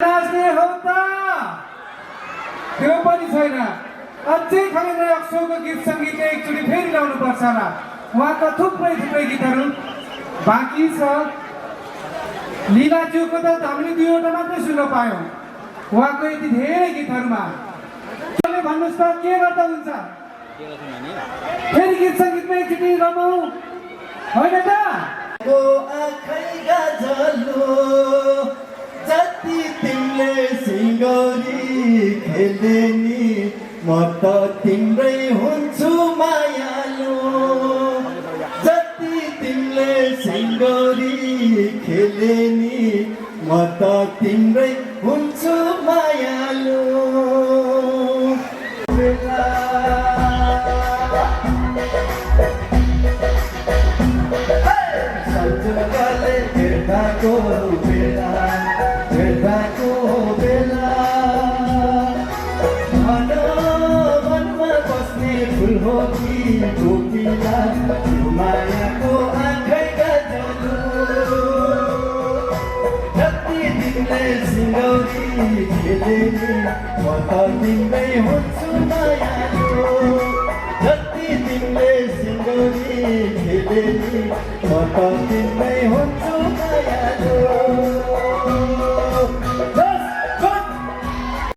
नाच्ने हो त त्यो पनि छैन। अझै खगेन्द्र शोको गीत सङ्गीत एकचोटि फेरि लाउनु पर्छ होला। उहाँका थुप्रै गीतहरू बाँकी छ। लीलाज्यूको त हामीले दुईवटा मात्रै सुन्न पायौँ। उहाँको यति धेरै गीतहरूमा भन्नुहोस् त के गर्दा हुन्छ? फेरि गीत सङ्गीतमा एकचोटि रमाउँ होइन त? जति तिमीले सिङ्गौरी खेले नि म त तिम्रै हुन्छु मायालु। जति तिमीले सिङ्गौरी खेले नि म त तिम्रै हुन्छु मायालु। सन्जुकाले भेट्दाको बेला मनमा बस्ने फुल हो कि कोकिला यो मायाको आँखैका जलु। जति तिमीले सिङ्गौरी खेले नि म त तिम्रै हुन्छु मायालु। जति तिमीले सिङ्गौरी खेले नि म त तिम्रै हुन्छु